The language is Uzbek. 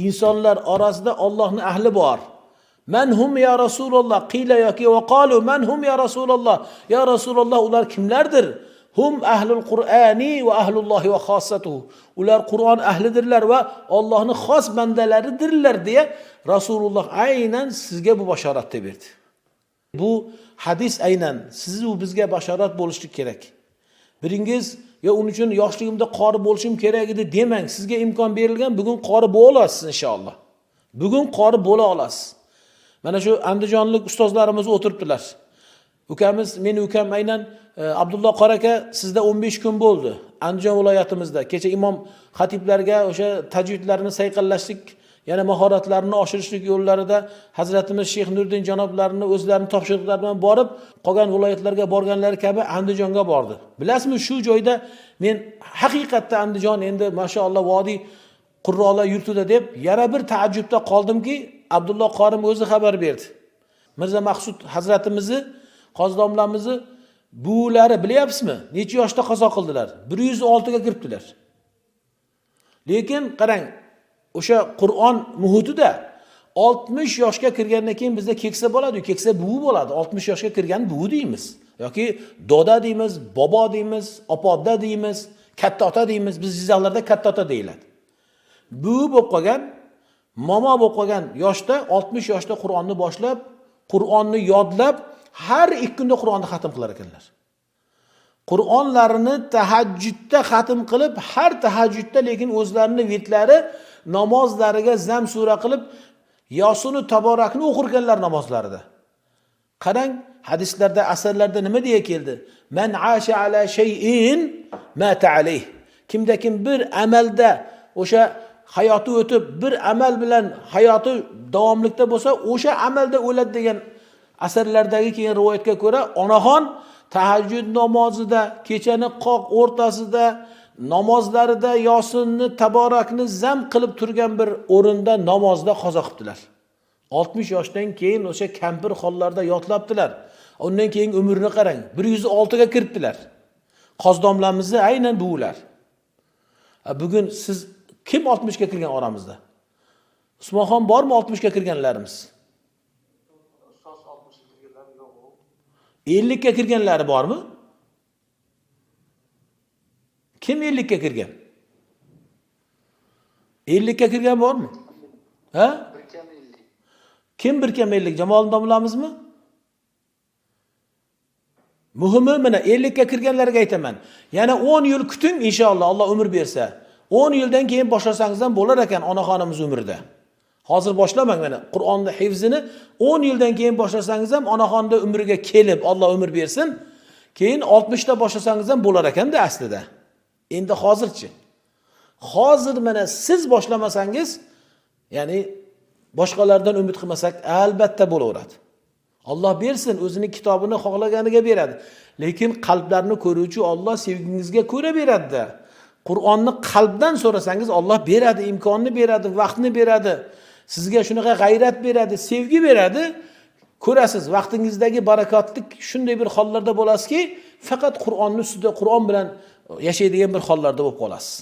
insonlar orasida Allohning ahli bor. Man hum ya Rasululloh qila yoki va qalu man hum ya Rasululloh. Ya Rasululloh ular kimlardir? Hum ahlul Qur'ani va ahlullohi va xossatuhu. Ular Qur'on ahlidirlar va Allohning xos bandalaridirlar deya Rasululloh aynan sizga bu bashoratni berdi. Bu hadis aynan siz u bizga bashorat bo'lishi kerak. Biringiz ya uning uchun yoshligimda qori bo'lishim kerak edi demang. Sizga imkon berilgan, bugun qori bo'la olasiz inshaalloh. Bugun qori bo'la olasiz. Mana shu andijonlik ustozlarimiz o'tiribdilar. Ukamiz, meni ukam aynan Abdulloh Qoraka sizda 15 kun bo'ldi. Andijon viloyatimizda. Kecha imom xatiblarga o'sha tajvidlarni sayqallashlik, yana mahoratlarini oshirishlik yo'llarida Hazratimiz Sheyx Nuriddin janoblarini o'zlarining topshiriqlari bilan borib, qolgan viloyatlarga borganlari kabi Andijonga bordi. Bilasizmi, shu joyda men haqiqatda Andijon endi mashaalloh vodiy qurrolar yurtida deb yana bir taajjubda qoldimki, Abdulloh qorim o'zi xabar berdi. Mirza Maqsud hazratimizni, qozidomlarimizni buvilari bilyapsizmi? Necha yoshda qazo qildilar? 106 ga kiribdilar. Lekin qarang, o'sha Qur'on muhitida 60 yoshga kirgandan keyin bizda keksa bo'ladi, keksa buvi bo'ladi. 60 yoshga kirgan buvi deymiz yoki doda deymiz, bobo deymiz, opoda deymiz, katta ota deymiz. Biz Jizzaxlarda katta ota deyiladi. Buvi bo'lib qolgan, momo bo'lib qolgan yoshda 60 yoshda Qur'onni boshlab, Qur'onni yodlab, har 2 kunda Qur'onni xatm qilar ekanlar. Qur'onlarini tahajjudda xatm qilib, har tahajjudda lekin o'zlarining vitlari namozlariga zam sura qilib Yosunu Taborakni o'qirganlar namozlarida. Qarang, hadislarda, asarlarda nima deya keldi? Man asha ala shay'in mata alayh. Kimda-kim bir amalda o'sha hayoti o'tib, bir amal bilan hayoti davomlikda bo'lsa, o'sha amalda o'ladi degan asarlardagi keyin rivoyatga ko'ra, onaxon tahajjud namozida, kechani qoq o'rtasida namozlarida Yosinni Taborakni zam qilib turgan bir o'rinda namozda qazo qildilar. 60 yoshdan keyin o'sha kampir hollarda yodlabdilar. Undan keyin umrini qarang, 106 ga kiribdilar. Qozdomlarimizni aynan bular. Bugun siz kim 60 ga kirgan oramizda? Usmonxon bormi 60 ga kirganlarimiz? 50 ga kirganlari bormi? Kim 50 ga kirgan? 50 ga kirgan bormi? Ha? Kim bir kam 50? Jamol domlamizmi? Muhimi mana 50 ga kirganlarga aytaman. Yana 10 yil kuting inshaalloh, Alloh umr bersa. 10 yildan keyin boshlasangiz ham bo'lar ekan onaxonimiz umrida. Hozir boshlamang mana Qur'onni hifzini 10 yildan keyin boshlasangiz ham onaxonda umriga kelib Alloh umr bersin. Keyin 60 da boshlasangiz ham bo'lar ekanda aslida. Endi hozirchi. Hozir mana siz boshlamasangiz, ya'ni boshqalardan umid qilmasak albatta bo'laveradi. Alloh bersin, o'zining kitobini xohlaganiga beradi. Lekin qalblarni ko'ruvchi Alloh sevgingizga ko'ra beradi-da. Qur'onni qalbdan so'rasangiz Alloh beradi, imkonni beradi, vaqtni beradi. Sizga shunaqa g'ayrat beradi, sevgi beradi. Ko'rasiz, vaqtingizdagi barakotlik shunday bir hollarda bo'lasizki, faqat Qur'onni ustida, Qur'on bilan yashaydigan bir hollarda bo'lib qolasiz.